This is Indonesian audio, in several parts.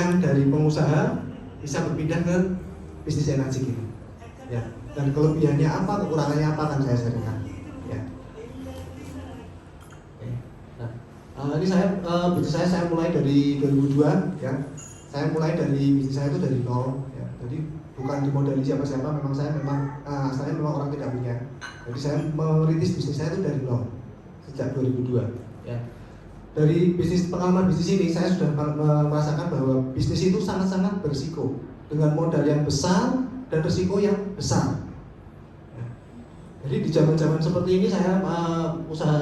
yang dari pengusaha bisa berpindah ke bisnis energi ini. Ya. Dan kelebihannya apa, kekurangannya apa akan saya sharingkan. Ya. Oke. Nah, ini bisnis saya mulai dari 2002 ya. Saya mulai dari bisnis saya itu dari nol ya. Jadi bukan dimodali siapa-siapa, asalnya memang orang tidak punya. Jadi saya merintis bisnis saya itu dari nol sejak 2002 ya. Dari pengalaman bisnis ini saya sudah merasakan bahwa bisnis itu sangat-sangat berisiko dengan modal yang besar dan risiko yang besar. Ya. Jadi di zaman-zaman seperti ini saya usaha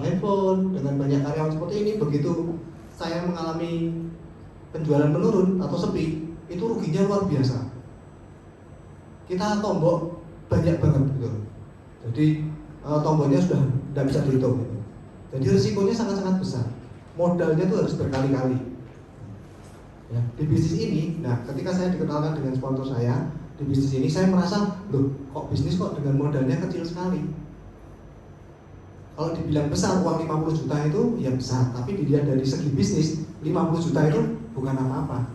handphone dengan banyak karyawan seperti ini, begitu saya mengalami penjualan menurun atau sepi, itu ruginya luar biasa. Kita tombok banyak banget gitu. Jadi tomboknya sudah tidak bisa dihitung. Gitu. Jadi risikonya sangat-sangat besar. Modalnya itu harus berkali-kali. Ya, di bisnis ini, nah ketika saya dikenalkan dengan sponsor saya di bisnis ini, saya merasa, loh kok bisnis kok dengan modalnya kecil sekali. Kalau dibilang besar, uang 50 juta itu ya besar, tapi dilihat dari segi bisnis, 50 juta itu bukan apa-apa.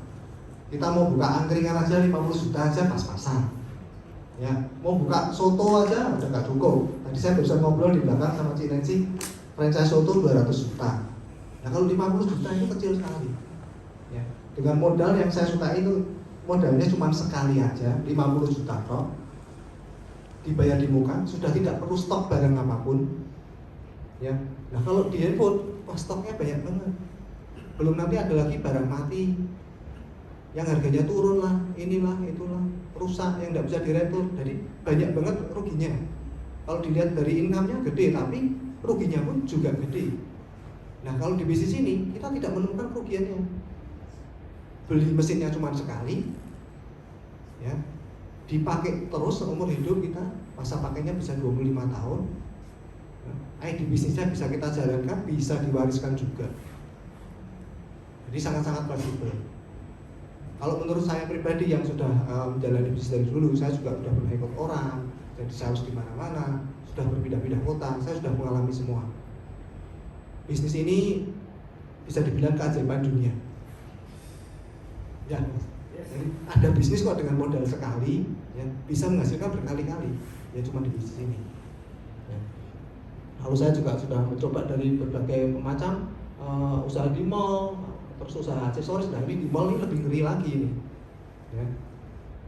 Kita mau buka angkringan aja 50 juta aja pas-pasan. Ya, mau buka soto aja udah nggak cukup. Tadi saya barusan ngobrol di belakang sama Cik Nancy, franchise soto 200 juta. Nah kalau 50 juta itu kecil sekali. Ya, dengan modal yang saya suka itu modalnya cuma sekali aja 50 juta kok. Dibayar di muka, sudah tidak perlu stok barang apapun. Ya, nah kalau di handphone, wah stoknya banyak banget. Belum nanti ada lagi barang mati yang harganya turun lah, inilah, itulah, rusak yang tidak bisa diretur, jadi banyak banget ruginya. Kalau dilihat dari income-nya gede, tapi ruginya pun juga gede. Nah kalau di bisnis ini kita tidak menemukan kerugiannya. Beli mesinnya cuma sekali, ya, dipakai terus seumur hidup kita, masa pakainya bisa 25 tahun. ID bisnisnya bisa kita jalankan, bisa diwariskan juga. Jadi sangat-sangat fleksibel. Kalau menurut saya pribadi yang sudah menjalani bisnis dari dulu, saya juga sudah pernah ikut orang, jadi sales di mana-mana, sudah berpindah-pindah kota, saya sudah mengalami semua. Bisnis ini bisa dibilang keajaiban dunia. Ya, jadi ada bisnis kok dengan modal sekali, ya, bisa menghasilkan berkali-kali, ya cuma di bisnis ini. Ya. Lalu saya juga sudah mencoba dari berbagai macam usaha di mall, terus usaha aksesoris. Nah ini di mall ini lebih ngeri lagi ini, ya.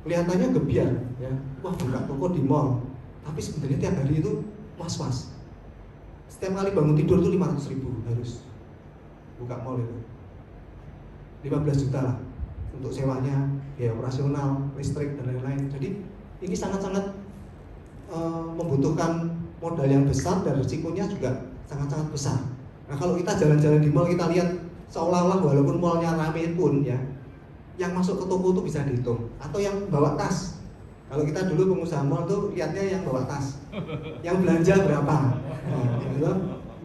Kelihatannya gebiar, ya, wah buka toko di mall, tapi sebenarnya tiap hari itu was-was. Setiap kali bangun tidur itu 500.000 harus buka mall itu, 15 juta lah untuk sewanya, biaya operasional, listrik dan lain-lain. Jadi ini sangat-sangat membutuhkan modal yang besar dan risikonya juga sangat-sangat besar. Nah kalau kita jalan-jalan di mall, kita lihat seolah-olah walaupun mallnya ramai pun ya, yang masuk ke toko itu bisa dihitung, atau yang bawa tas. Kalau kita dulu pengusaha mall tuh lihatnya yang bawa tas, yang belanja berapa, nah, gitu.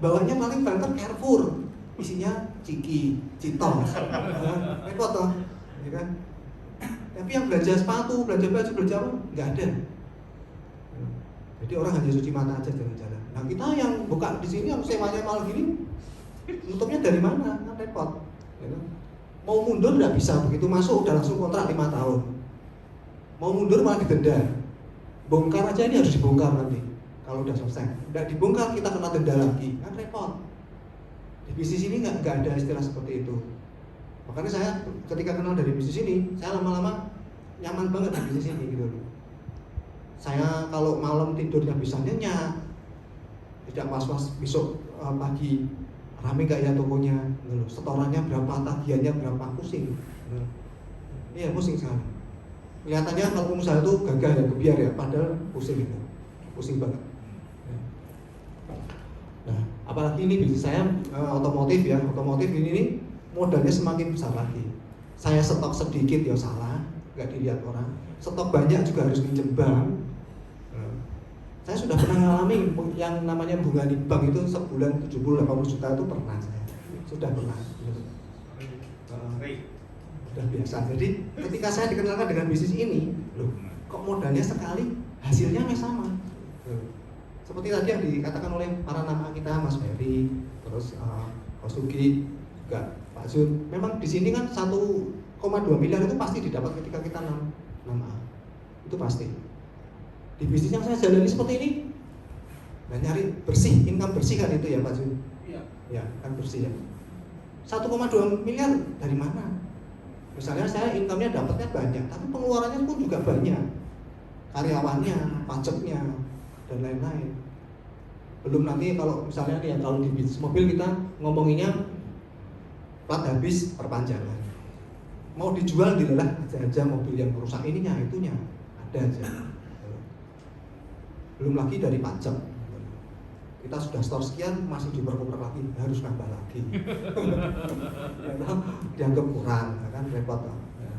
Bawanya paling banter Carrefour, isinya Ciki, Citos, repot toh, ya kan? Tapi yang belanja sepatu, belanja baju, belanja apa, nggak ada. Jadi orang hanya cuci mata aja jalan-jalan. Nah kita yang buka di sini, yang sewanya malah gini, nutupnya dari mana? Kan repot. Ya. Mau mundur nggak bisa, begitu masuk udah langsung kontrak 5 tahun. Mau mundur malah didenda. Bongkar aja ini harus dibongkar nanti. Kalau udah selesai, nggak dibongkar kita kena denda lagi. Kan repot. Di bisnis ini nggak ada istilah seperti itu. Makanya saya ketika kenal dari bisnis ini, saya lama-lama nyaman banget di bisnis ini gitu. Saya kalau malam tidurnya bisa nyenyak, tidak was-was besok pagi rame gak ya tokonya, setorannya berapa, tagihannya berapa, pusing. Iya pusing sekali. Kelihatannya kalau pengusaha itu gagah ya, gebiar ya, padahal pusing itu, pusing banget. Nah, apalagi ini bisnis saya otomotif ya, otomotif ini modalnya semakin besar lagi. Saya stok sedikit ya salah, nggak dilihat orang. Stok banyak juga harus pinjem bank. Saya sudah pernah ngalami yang namanya bunga di bank itu sebulan 70-80 juta itu pernah saya. Sudah pernah. Sudah biasa. Jadi ketika saya dikenalkan dengan bisnis ini, loh, kok modalnya sekali, hasilnya sama. Seperti tadi yang dikatakan oleh para nama kita, Mas Ferry, terus Pak Sugi, juga Pak Zul. Memang di sini kan satu miliar itu pasti didapat ketika kita 6A. Itu pasti. Di bisnis yang saya jalani seperti ini, nah nyari bersih, income bersih kan itu ya Pak Jun? Iya. Ya, kan bersih ya. 1,2 miliar dari mana? Misalnya saya income-nya dapatnya banyak, tapi pengeluarannya pun juga banyak. Karyawannya, pajaknya, dan lain-lain. Belum nanti kalau misalnya nih, kalau di bisnis mobil kita ngomonginnya plat habis perpanjangan. Mau dijual dilelah aja mobil yang rusak ininya, itunya ada aja. Belum lagi dari pajak. Kita sudah store sekian, masih diperkuat lagi, harus nambah lagi. Dianggap kurang, kan repot. Ya.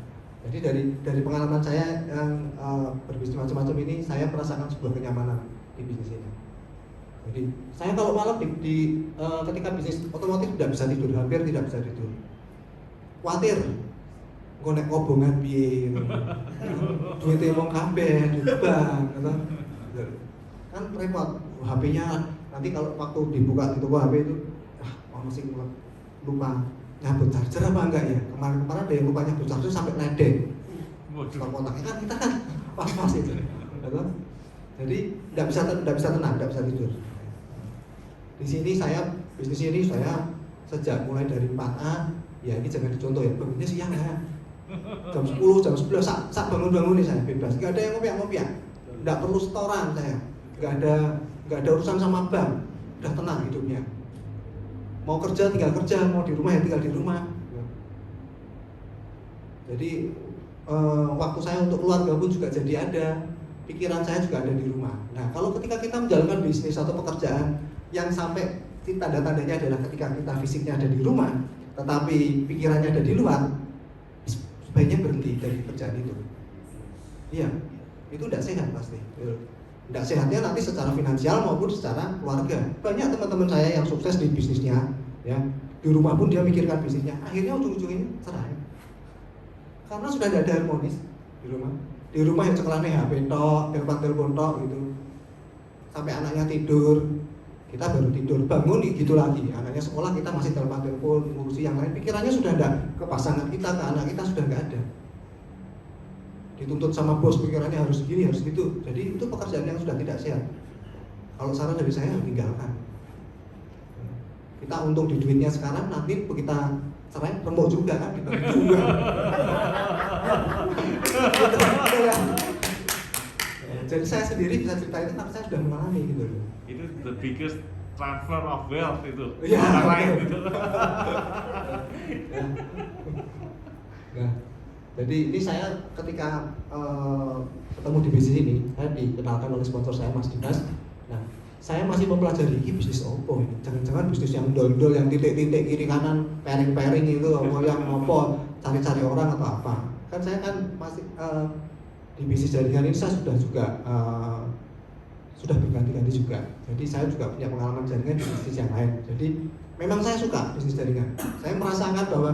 Jadi dari pengalaman saya yang berbisnis macam-macam ini, saya merasakan sebuah kenyamanan di bisnis ini. Jadi saya kalau malam ketika bisnis otomotif tidak bisa tidur, hampir tidak bisa tidur. Khawatir, ngonek kobongan piye, duitnya mau kabeh di bank, kan repot. HP-nya nanti kalau waktu dibuka di toko HP itu, masih lupa nyabut charger apa enggak ya? Kemarin ada yang lupa nyabut charger sampai ledek. Kontaknya kan kita kan pas-pas itu. Jadi tidak bisa tenang, tidak bisa tidur. Di sini bisnis ini saya sejak mulai dari 4A, ya ini jangan dicontoh ya, bangunnya siang ya. Jam 10, jam 11, sak bangun-bangun nih saya bebas. Enggak ada yang ngopiak-ngopiak. Enggak perlu setoran saya. Enggak ada urusan sama bank. Udah tenang hidupnya. Mau kerja tinggal kerja, mau di rumah ya tinggal di rumah. Jadi waktu saya untuk keluarga pun juga jadi ada. Pikiran saya juga ada di rumah. Nah, kalau ketika kita menjalankan bisnis atau pekerjaan yang sampai tanda-tandanya adalah ketika kita fisiknya ada di rumah, tetapi pikirannya ada di luar, sebaiknya berhenti dari pekerjaan itu. Iya, itu tidak sehat pasti. Tidak sehatnya nanti secara finansial maupun secara keluarga. Banyak teman-teman saya yang sukses di bisnisnya, ya di rumah pun dia mikirkan bisnisnya, akhirnya ujung-ujungnya cerai. Karena sudah tidak ada harmonis di rumah. Di rumah yang cekelane HP tok, telepon tok gitu. Sampai anaknya tidur, kita baru tidur, bangun gitu lagi. Anaknya sekolah, kita masih telepon, ngurusi yang lain. Pikirannya sudah ada ke pasangan kita, ke anak kita sudah nggak ada. Dituntut sama bos, pikirannya harus gini, harus gitu. Jadi itu pekerjaan yang sudah tidak sehat. Kalau saran dari saya, tinggalkan. Kita untung di duitnya sekarang, nanti kita cerai, remuk juga kan, kita juga. Jadi saya sendiri bisa cerita itu karena saya sudah mengalami gitu. Itu the biggest transfer of wealth itu. Ya, orang lain gitu. Nah, jadi ini saya ketika ketemu di bisnis ini, saya dikenalkan oleh sponsor saya Mas Dinas. Nah, saya masih mempelajari ini bisnis opo ini. Jangan-jangan bisnis yang dol-dol, yang titik-titik kiri kanan, pairing-pairing itu, yang opo, cari-cari orang atau apa. Kan saya kan masih di bisnis jaringan ini saya sudah juga sudah berganti-ganti juga. Jadi saya juga punya pengalaman jaringan di bisnis yang lain. Jadi memang saya suka bisnis jaringan. Saya merasakan bahwa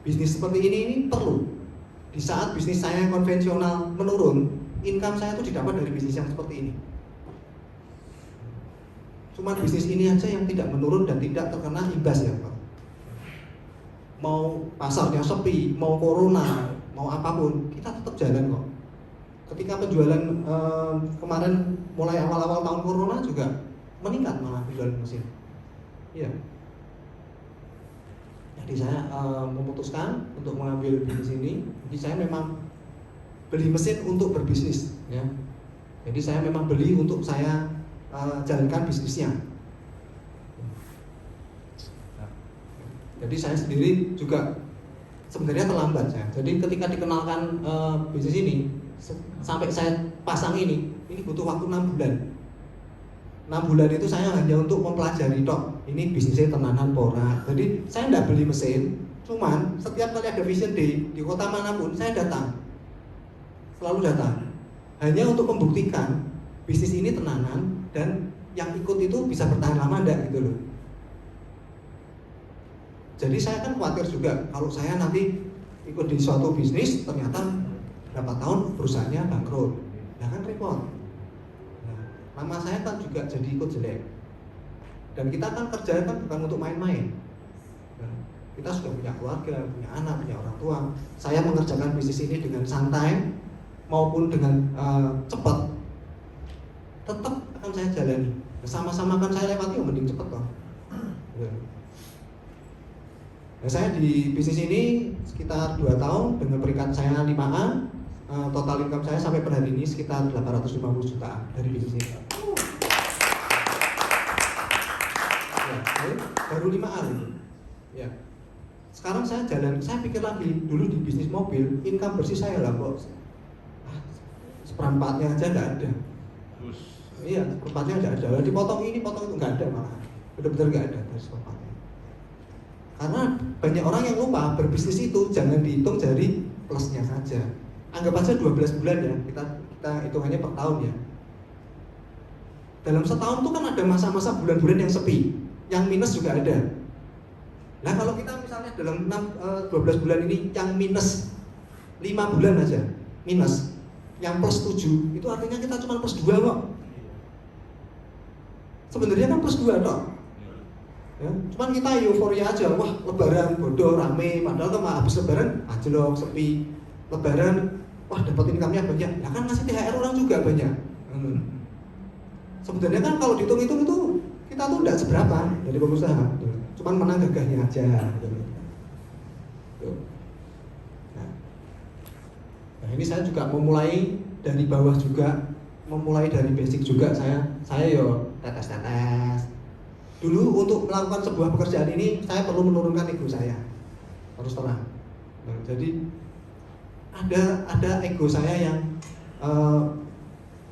bisnis seperti ini perlu. Di saat bisnis saya yang konvensional menurun, income saya itu didapat dari bisnis yang seperti ini. Cuma bisnis ini aja yang tidak menurun dan tidak terkena imbas ya Pak. Mau pasarnya sepi, mau corona, mau apapun, kita tetap jalan kok. Ketika penjualan kemarin mulai awal-awal tahun corona juga meningkat malah penjualan mesin. Iya. Jadi saya memutuskan untuk mengambil bisnis ini. Jadi saya memang beli mesin untuk berbisnis, ya. Jadi saya memang beli untuk saya jalankan bisnisnya. Jadi saya sendiri juga sebenarnya terlambat saya. Jadi ketika dikenalkan bisnis ini, sampai saya pasang ini butuh waktu 6 bulan. 6 bulan itu saya hanya untuk mempelajari tok. Ini bisnisnya tenanan pora. Jadi saya tidak beli mesin, cuman setiap kali ada vision day di kota manapun saya datang, selalu datang. Hanya untuk membuktikan bisnis ini tenanan dan yang ikut itu bisa bertahan lama enggak gitu loh. Jadi saya kan khawatir juga kalau saya nanti ikut di suatu bisnis ternyata berapa tahun perusahaannya bangkrut, nah kan repot. Nah, nama saya kan juga jadi ikut jelek. Dan kita kan kerja kan bukan untuk main-main. Nah, kita sudah punya keluarga, punya anak, punya orang tua. Saya mengerjakan bisnis ini dengan santai maupun dengan cepat, tetap akan saya jalani. Sama-sama akan saya lewati, mending cepat toh. Nah, saya di bisnis ini sekitar 2 tahun dengan peringkat saya 5A. Total income saya sampai per hari ini sekitar 850 juta dari bisnis ini. Ya, baru 5A gitu. Ya. Sekarang saya pikir lagi, dulu di bisnis mobil, income bersih saya lah kok seperempatnya aja nggak ada. Iya, seperempatnya nggak ada. Lalu dipotong ini, potong itu nggak ada malah. Benar-benar nggak ada dari seperempatnya. Karena banyak orang yang lupa berbisnis itu jangan dihitung dari plusnya saja. Anggap aja 12 bulan ya, kita hitungannya per tahun ya. Dalam setahun itu kan ada masa-masa bulan-bulan yang sepi, yang minus juga ada. Nah kalau kita misalnya dalam 12 bulan ini yang minus 5 bulan aja, minus, yang plus 7, itu artinya kita cuma plus 2 kok. Sebenarnya kan plus 2 kok. Ya, cuman kita euforia aja, wah lebaran bodoh, rame, padahal kan habis lebaran anjlok, sepi. Lebaran, wah dapat income-nya banyak, ya kan ngasih THR orang juga banyak. Sebenarnya kan kalau dihitung-hitung itu kita tuh tidak seberapa dari pengusaha, cuman menang gagahnya aja. Nah ini saya juga memulai dari bawah juga, memulai dari basic juga. Saya yo tetes. Dulu untuk melakukan sebuah pekerjaan ini saya perlu menurunkan ego saya, terus terang. Nah, jadi ada ego saya yang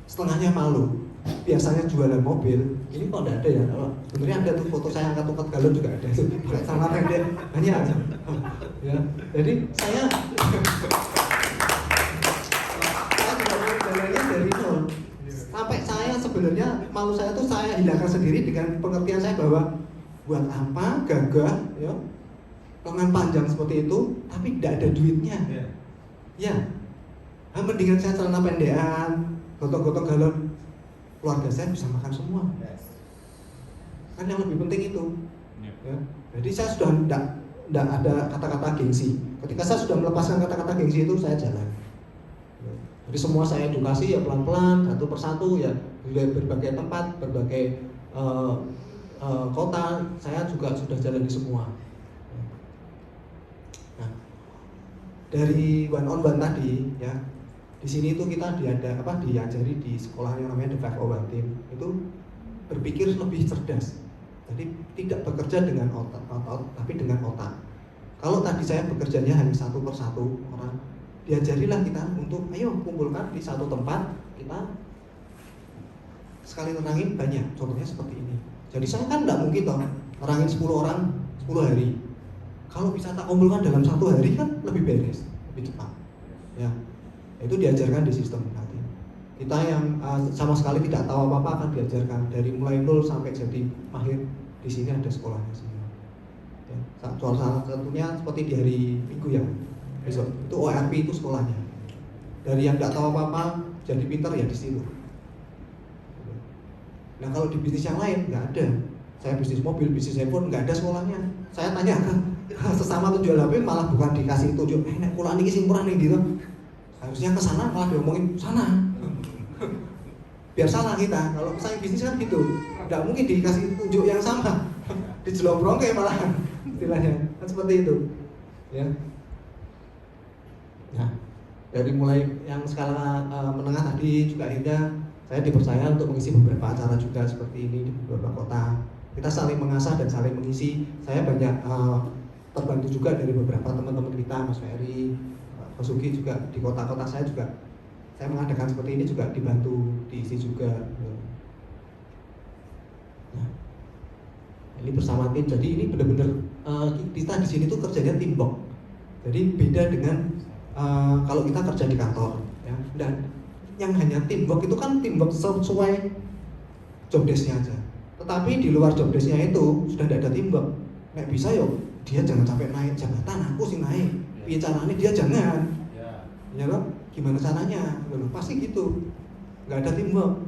setengahnya malu. Biasanya jualan mobil, ini kok enggak ada ya? Sebenarnya ada tuh foto saya angkat tongkat galon juga ada. Sama pendek banyak aja. Ya, jadi saya juga jalannya dari nol. Sampai saya sebenarnya malu saya tuh saya hilangkan sendiri dengan pengertian saya bahwa buat apa gagah ya lengan panjang seperti itu tapi tidak ada duitnya. Ya, nah, mendingan saya celana pendekan, gotong-gotong galon, keluarga saya bisa makan semua. Kan yang lebih penting itu. Ya. Jadi saya sudah tidak ada kata-kata gengsi. Ketika saya sudah melepaskan kata-kata gengsi itu, saya jalan. Jadi semua saya edukasi ya pelan-pelan, satu persatu ya, dari berbagai tempat, berbagai kota, saya juga sudah jalani semua. Nah, dari one on one tadi ya, di sini itu kita diajari di sekolah yang namanya The 501 Team itu berpikir lebih cerdas. Jadi tidak bekerja dengan otot, tapi dengan otak. Kalau tadi saya bekerjanya hanya satu persatu orang, diajarilah kita untuk ayo kumpulkan di satu tempat, kita sekali nerangin banyak. Contohnya seperti ini. Jadi saya kan tidak mungkin toh nerangin 10 orang 10 hari. Kalau bisa tak kumpulkan dalam 1 hari kan lebih beres, lebih cepat. Ya, itu diajarkan di sistem nanti. Kita yang sama sekali tidak tahu apa-apa akan diajarkan dari mulai nol sampai jadi mahir. Di sini ada sekolahnya semua. Ya, salah satunya seperti di hari Minggu ya. Besok itu ORP itu sekolahnya. Dari yang tidak tahu apa-apa jadi pintar ya di situ. Nah kalau di bisnis yang lain nggak ada. Saya bisnis mobil, bisnis handphone nggak ada sekolahnya. Saya tanya ke sesama penjual HP malah bukan dikasih tunjuk, nek kula niki sing murah nih gitu. Harusnya ke sana malah diomongin sana. Biar salah kita. Kalau misalnya bisnis kan gitu, nggak mungkin dikasih tunjuk yang sama. Dijelombrong kayak malah istilahnya kan seperti itu. Ya. Nah, dari mulai yang skala menengah tadi juga akhirnya saya dipercaya untuk mengisi beberapa acara juga seperti ini di beberapa kota. Kita saling mengasah dan saling mengisi. Saya banyak terbantu juga dari beberapa teman-teman kita, Mas Ferry, Mas Sugi juga di kota-kota saya juga. Saya mengadakan seperti ini juga dibantu, diisi juga. Nah, ini bersama tim. Jadi ini benar-benar kita di sini tuh kerjanya teamwork. Jadi beda dengan kalau kita kerja di kantor, ya. Dan yang hanya teamwork itu kan teamwork sesuai job desk-nya aja. Tetapi di luar job desk-nya itu sudah tidak ada teamwork. Nggak bisa yo, dia jangan sampai naik jabatan, aku sih naik. Bicaranya dia jangan. Ya loh, gimana caranya? Loh, pasti gitu. Nggak ada teamwork.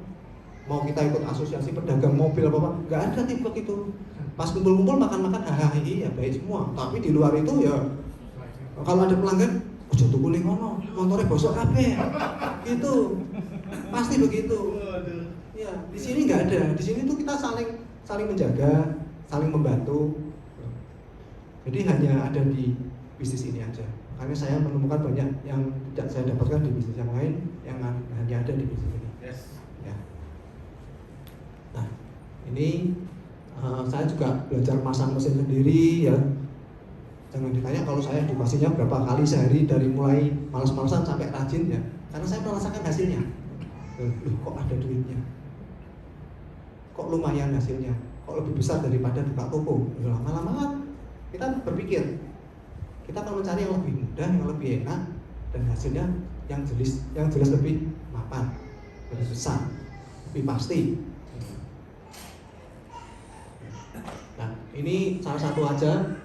mau kita ikut asosiasi pedagang mobil apa nggak ada teamwork itu. Pas kumpul-kumpul makan-makan hahaha ya baik semua, tapi di luar itu ya kalau ada pelanggan ojo tuku ning ngono montore bosok kabeh gitu, pasti begitu ya. Di sini nggak ada, di sini tuh kita saling menjaga, saling membantu. Jadi hanya ada di bisnis ini aja. Makanya saya menemukan banyak yang tidak saya dapatkan di bisnis yang lain, yang hanya ada di bisnis ini. Yes. Ya. Nah, ini saya juga belajar masang mesin sendiri ya. Jangan ditanya kalau saya edukasinya berapa kali sehari dari mulai malas-malasan sampai rajin ya. Karena saya merasakan hasilnya. Loh, kok ada duitnya? Kok lumayan hasilnya? Kok lebih besar daripada buka toko? Lama-lama kita berpikir kita akan mencari yang lebih mudah, yang lebih enak, dan hasilnya yang jelas lebih mapan, lebih besar, lebih pasti. Nah, ini salah satu aja.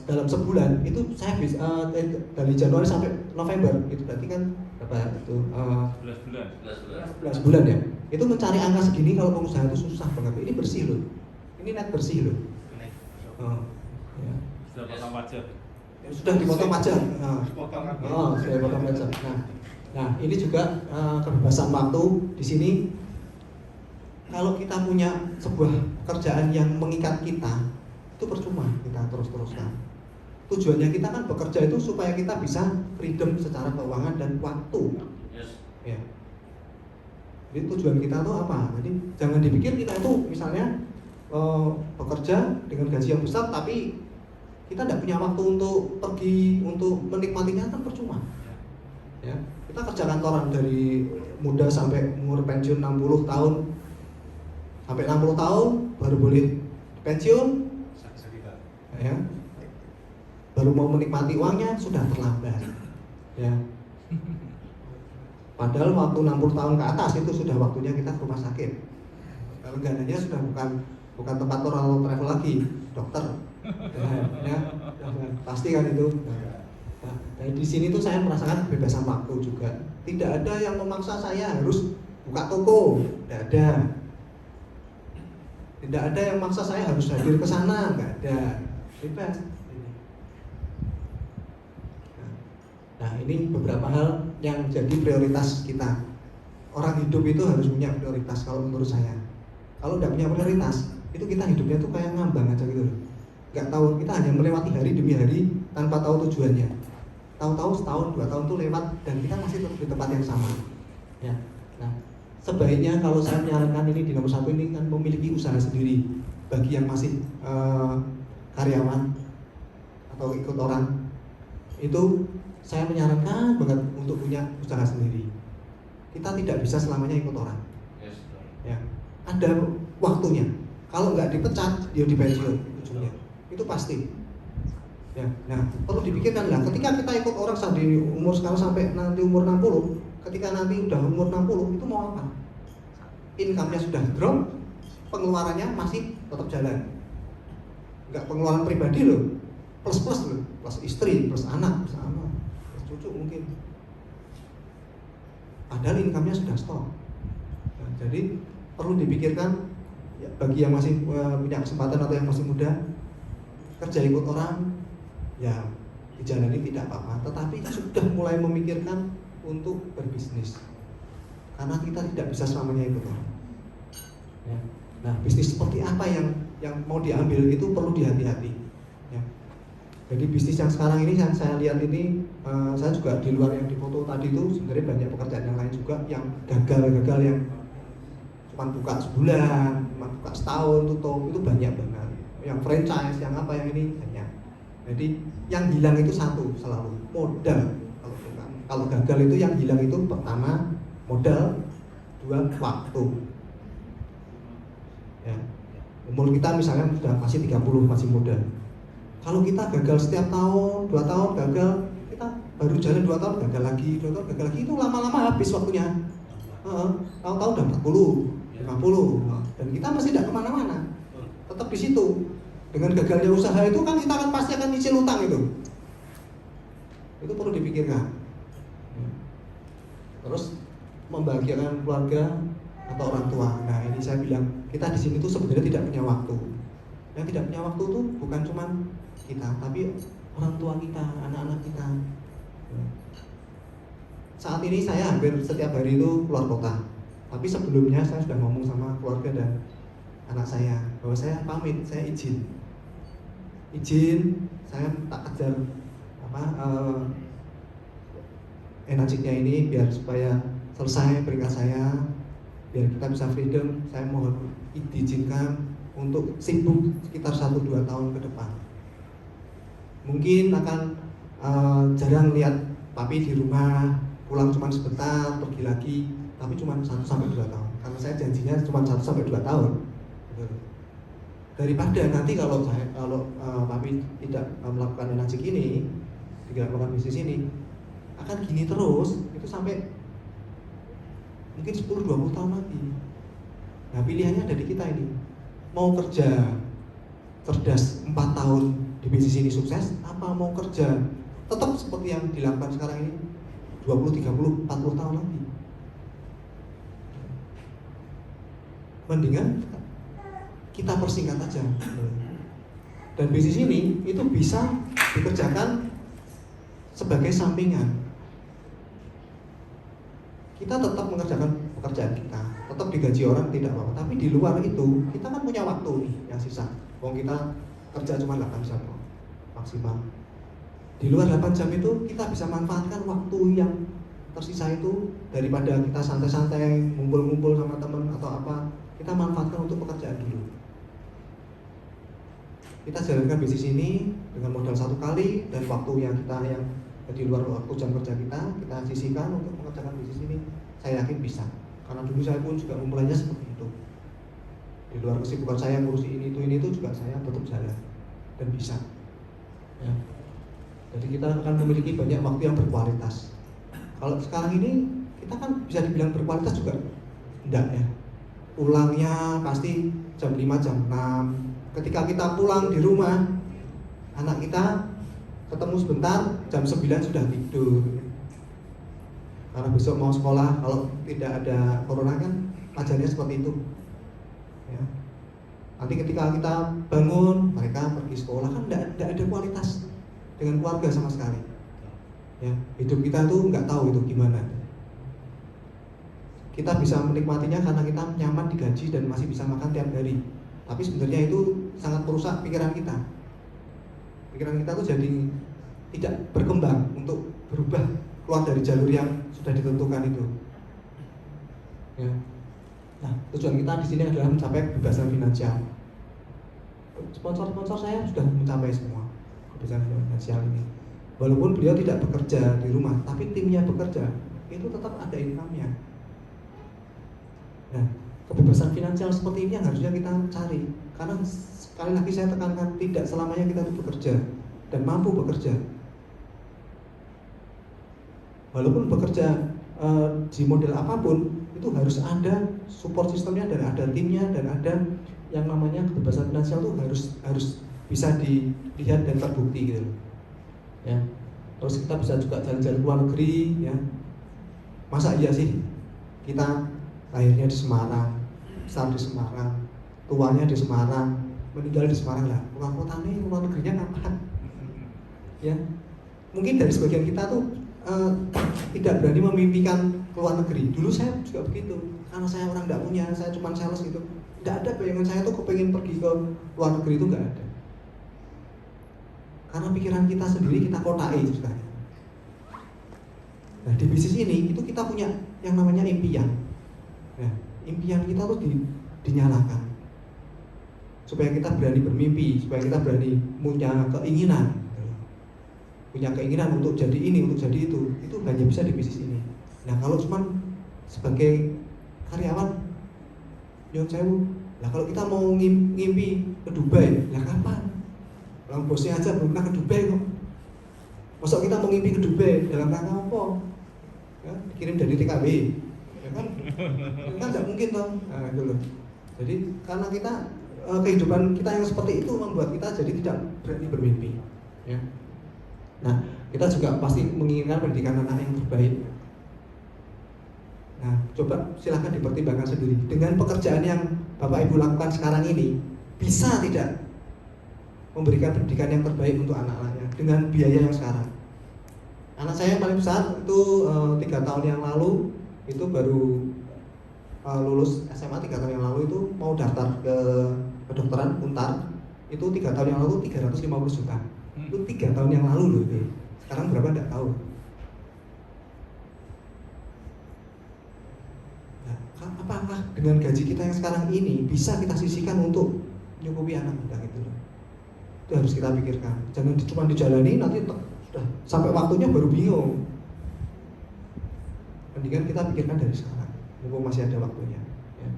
Dalam sebulan itu saya bisa dari Januari sampai November itu berarti kan berapa itu 11 bulan ya. Itu mencari angka segini kalau pengusaha itu susah banget. Ini bersih loh, ini net bersih loh. Ya. Sudah potong pajak. Sudah dipotong pajak. Sudah dipotong pajak. Nah, ini juga kebebasan waktu di sini. Kalau kita punya sebuah pekerjaan yang mengikat kita, itu percuma kita terus-teruskan. Tujuannya kita kan bekerja itu supaya kita bisa freedom secara keuangan dan waktu. Yes. Ya. Jadi tujuan kita tuh apa? Jadi jangan dipikir kita itu misalnya bekerja dengan gaji yang besar tapi kita tidak punya waktu untuk pergi untuk menikmatinya, kan percuma. Ya. Kita kerja kantoran dari muda sampai umur pensiun 60 tahun. Sampai 60 tahun baru boleh pensiun. Ya, baru mau menikmati uangnya sudah terlambat. Ya. Padahal waktu 60 tahun ke atas itu sudah waktunya kita ke rumah sakit. Kalau gananya sudah bukan tempat travel lagi, dokter. Ya, pasti kan itu. Nah, dari di sini tuh saya merasakan kebebasan waktu juga. Tidak ada yang memaksa saya harus buka toko, tidak ada. Tidak ada yang memaksa saya harus hadir ke sana, nggak ada. Bebas. Nah, ini beberapa hal yang jadi prioritas kita. Orang hidup itu harus punya prioritas kalau menurut saya. Kalau tidak punya prioritas, itu kita hidupnya tuh kayak ngambang aja gitu loh. Nggak tahu, kita hanya melewati hari demi hari tanpa tahu tujuannya. Tahu-tahu setahun, 2 tahun tuh lewat dan kita masih tetap di tempat yang sama. Ya. Nah, sebaiknya kalau saya menyarankan ini di nomor 1 ini kan memiliki usaha sendiri bagi yang masih karyawan atau ikut orang, itu saya menyarankan banget untuk punya usaha sendiri. Kita tidak bisa selamanya ikut orang. Yes. Ya, ada waktunya. Kalau nggak dipecat, dia dipensiun ujungnya. Itu pasti. Ya, nah perlu dipikirkan lah. Ketika kita ikut orang di umur sekarang sampai nanti umur 60, ketika nanti udah umur 60 itu mau apa? Income-nya sudah drop, pengeluarannya masih tetap jalan. Nggak pengeluaran pribadi loh, plus loh, plus istri, plus anak, plus cucu mungkin. Padahal income-nya sudah stop. Nah, jadi perlu dipikirkan ya, bagi yang masih punya kesempatan atau yang masih muda, kerja ikut orang, ya dijalani tidak apa-apa. Tetapi sudah mulai memikirkan untuk berbisnis, karena kita tidak bisa selamanya ikut orang. Ya. Nah, bisnis seperti apa yang mau diambil itu perlu dihati-hati. Ya. Jadi bisnis yang sekarang ini yang saya lihat ini, saya juga di luar yang difoto tadi itu sebenarnya banyak pekerjaan yang lain juga yang gagal yang cuma buka sebulan, cuma buka setahun tutup, itu banyak banget. Yang franchise, yang apa yang ini banyak. Jadi yang hilang itu satu selalu modal. Kalau gagal itu yang hilang itu pertama modal, 2 waktu. Ya. Umur kita misalnya sudah masih 30, masih muda. Kalau kita gagal setiap tahun, 2 tahun gagal, kita baru jalan 2 tahun gagal lagi, 2 tahun gagal lagi, itu lama-lama habis waktunya. Tahu-tahu udah 40, 50, dan kita masih tidak kemana-mana, tetap di situ. Dengan gagalnya usaha itu kan kita pasti akan nyicil utang itu perlu dipikirkan. Terus membahagiakan keluarga, atau orang tua. Nah ini saya bilang kita di sini tuh sebenarnya tidak punya waktu. Yang tidak punya waktu tuh bukan cuma kita, tapi orang tua kita, anak-anak kita. Saat ini saya hampir setiap hari itu keluar kota. Tapi sebelumnya saya sudah ngomong sama keluarga dan anak saya bahwa saya pamit, saya izin, saya tak kejar energinya ini biar supaya selesai peringkat saya, biar kita bisa freedom. Saya mohon diizinkan untuk sibuk sekitar 1-2 tahun ke depan. Mungkin akan jarang lihat papi di rumah, pulang cuma sebentar, pergi lagi, tapi cuma 1-2 tahun. Karena saya janjinya cuma 1-2 tahun. Daripada nanti kalau papi tidak melakukan energi ini, tidak melakukan bisnis ini, akan gini terus, itu sampai mungkin 10-20 tahun lagi. Nah pilihannya ada di kita ini. Mau kerja cerdas 4 tahun di bisnis ini sukses, apa mau kerja tetap seperti yang dilakukan sekarang ini 20, 30, 40 tahun lagi. Mendingan kita persingkat aja. Dan bisnis ini itu bisa dikerjakan sebagai sampingan. Kita tetap mengerjakan pekerjaan kita, tetap digaji orang tidak apa-apa. Tapi di luar itu kita kan punya waktu nih yang sisa. Wong kita kerja cuma 8 jam maksimal. Di luar 8 jam itu kita bisa manfaatkan waktu yang tersisa itu, daripada kita santai-santai ngumpul-ngumpul sama teman atau apa, kita manfaatkan untuk pekerjaan dulu. Kita jalankan bisnis ini dengan modal 1 kali dan waktu yang kita yang di luar waktu jam kerja kita sisihkan untuk mengerjakan bisnis ini. Saya yakin bisa, karena dulu saya pun juga memulainya seperti itu. Di luar kesibukan saya ngurusi ini itu juga saya tetap jalan dan bisa. Ya. Jadi kita akan memiliki banyak waktu yang berkualitas. Kalau sekarang ini kita kan bisa dibilang berkualitas juga enggak ya. Pulangnya pasti jam 5, jam 6. Ketika kita pulang di rumah, anak kita ketemu sebentar, jam 9 sudah tidur. Karena besok mau sekolah, kalau tidak ada corona kan ajarnya seperti itu. Ya. Nanti ketika kita bangun, mereka pergi sekolah, kan tidak ada kualitas dengan keluarga sama sekali. Ya, hidup kita tuh nggak tahu itu gimana. Kita bisa menikmatinya karena kita nyaman digaji dan masih bisa makan tiap hari. Tapi sebenarnya itu sangat merusak pikiran kita. Pikiran kita tuh jadi tidak berkembang untuk berubah keluar dari jalur yang sudah ditentukan itu. Ya. Nah, tujuan kita di sini adalah mencapai kebebasan finansial. Sponsor-sponsor saya sudah mencapai semua kebebasan finansial ini. Walaupun beliau tidak bekerja di rumah, tapi timnya bekerja, itu tetap ada income-nya. Nah, kebebasan finansial seperti ini yang harusnya kita cari. Karena sekali lagi saya tekankan, tidak selamanya kita itu bekerja dan mampu bekerja. Walaupun bekerja di model apapun, itu harus ada support sistemnya dan ada timnya dan ada yang namanya kebebasan finansial itu harus bisa dilihat dan terbukti gitu. Ya. Terus kita bisa juga jalan-jalan ke luar negeri, ya. Masa iya sih kita lahirnya di Semarang, besar di Semarang, tuanya di Semarang, meninggal di Semarang lah. Luar kota nih, luar negerinya kapan? Ya. Mungkin dari sebagian kita tuh tidak berani memimpikan keluar negeri. Dulu saya juga begitu, karena saya orang tidak punya, saya cuma sales gitu. Tidak ada bayangan saya tuh kepengen pergi ke luar negeri, itu nggak ada. Karena pikiran kita sendiri kita kotai sudah. Nah di bisnis ini itu kita punya yang namanya impian. Nah, impian kita tuh dinyalakan supaya kita berani bermimpi, supaya kita berani punya keinginan. Punya keinginan untuk jadi ini, untuk jadi itu hanya bisa di bisnis ini. Nah kalau cuma sebagai karyawan, nyuwun sewu, lah kalau kita mau ngimpi ke Dubai, lah kapan? Orang bosnya aja belum pernah ke Dubai kok. Masa kita mau ngimpi ke Dubai dalam rangka apa? Ya, dikirim dari TKB, ya kan? Kan tidak mungkin toh. Nah itu loh. Jadi karena kita kehidupan kita yang seperti itu membuat kita jadi tidak berani bermimpi. Ya. Nah, kita juga pasti menginginkan pendidikan anak yang terbaik. Nah, coba silahkan dipertimbangkan sendiri. Dengan pekerjaan yang Bapak Ibu lakukan sekarang ini, bisa tidak memberikan pendidikan yang terbaik untuk anak-anaknya dengan biaya yang sekarang? Anak saya yang paling besar itu 3 tahun yang lalu itu baru lulus SMA 3 tahun yang lalu itu mau daftar ke kedokteran Untar itu 3 tahun yang lalu 350 juta. Itu 3 tahun yang lalu loh itu. Sekarang berapa enggak tahu. Nah, apakah dengan gaji kita yang sekarang ini bisa kita sisihkan untuk nyukupi anak kita gitu loh. Itu harus kita pikirkan. Jangan cuma dijalani nanti sudah sampai waktunya baru bingung. Mendingan kita pikirkan dari sekarang, mumpung masih ada waktunya. Ya.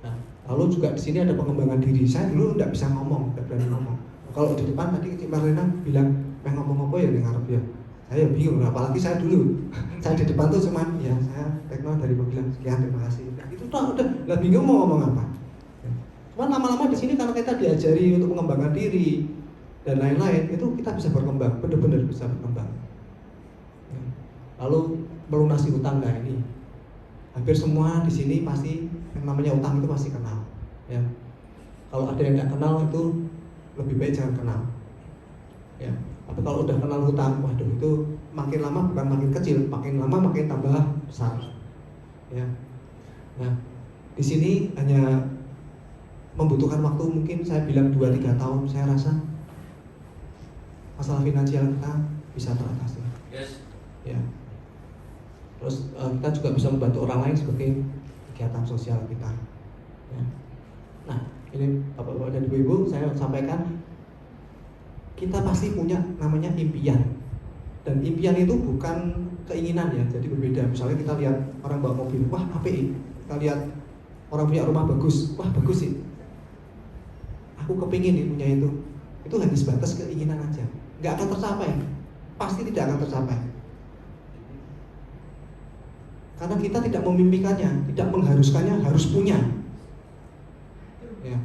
Nah, lalu juga di sini ada pengembangan diri. Saya dulu nggak bisa ngomong, nggak berani ngomong. Kalau di depan tadi Cik Marlena bilang, pengen ngomong apa ya nih ngarep ya. Saya bingung, apalagi saya dulu. Saya di depan tuh cuman, ya saya Tekno dari bilang sekian terima kasih. Nah, itu tuh udah nggak bingung mau ngomong apa. Ya. Cuman lama-lama di sini karena kita diajari untuk mengembangkan diri dan lain-lain, itu kita bisa berkembang, benar-benar bisa berkembang. Ya. Lalu melunasi utang, nah ini hampir semua di sini pasti yang namanya utang itu pasti kenal. Ya. Kalau ada yang nggak kenal itu lebih baik jangan kenal. Ya. Tapi kalau udah kenal hutang, waduh itu makin lama bukan makin kecil, makin lama makin tambah besar. Ya. Nah, di sini hanya membutuhkan waktu mungkin saya bilang 2-3 tahun, saya rasa masalah finansial kita bisa teratasi. Yes. Ya. Terus kita juga bisa membantu orang lain sebagai kegiatan sosial kita. Ya. Nah, ini Bapak-bapak dan Ibu-ibu saya sampaikan, kita pasti punya namanya impian. Dan impian itu bukan keinginan ya, jadi berbeda. Misalnya kita lihat orang bawa mobil, wah apik. Kita lihat orang punya rumah bagus, wah bagus sih. Aku kepingin nih punya itu. Itu hanya sebatas keinginan aja, nggak akan tercapai. Pasti tidak akan tercapai. Karena kita tidak memimpikannya, tidak mengharuskannya harus punya. Ya.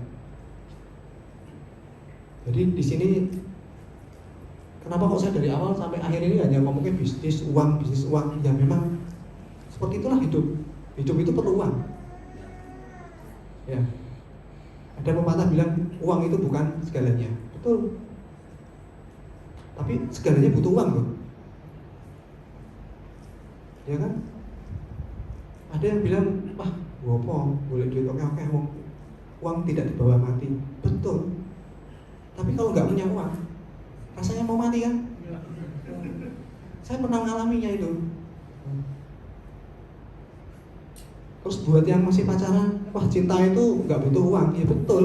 Jadi di sini kenapa kok saya dari awal sampai akhir ini hanya ngomongin bisnis uang. Ya memang seperti itulah hidup. Hidup itu perlu uang. Ya. Ada pepatah bilang uang itu bukan segalanya. Betul. Tapi segalanya butuh uang loh. Ya kan? Ada yang bilang, wah, gopo, boleh duit oke, uang tidak dibawa mati. Betul. Tapi kalau nggak punya uang, rasanya mau mati kan? Saya pernah mengalaminya itu. Terus buat yang masih pacaran, wah cinta itu nggak butuh uang. Ya betul.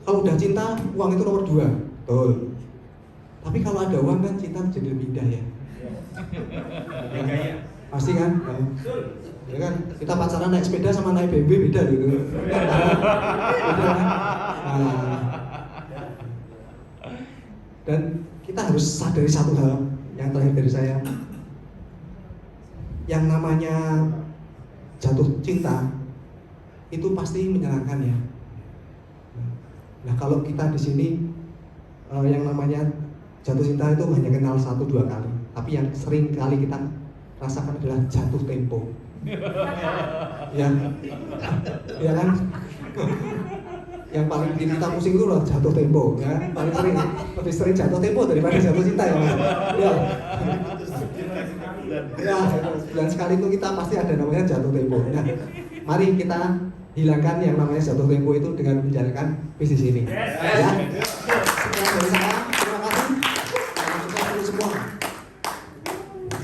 Kalau udah cinta, uang itu nomor 2. Betul. Tapi kalau ada uang kan cinta jadi lebih indah ya. Pasti kan? Ya kan? Kita pacaran naik sepeda sama naik BMW beda gitu. Beda kan? Nah. Dan kita harus sadari satu hal yang terakhir dari saya. Yang namanya jatuh cinta itu pasti menyenangkan ya. Nah kalau kita di sini yang namanya jatuh cinta itu hanya kenal 1-2 kali, tapi yang sering kali kita rasakan adalah jatuh tempo. Ya, ya kan? Yang paling bikin kita pusing itu loh jatuh tempo, ya. Paling sering, lebih sering jatuh tempo daripada jatuh cinta ya. Ya. Ya, sebulan sekali itu kita pasti ada namanya jatuh tempo. Nah, mari kita hilangkan yang namanya jatuh tempo itu dengan menjalankan bisnis ini. Ya. Sekian dari saya.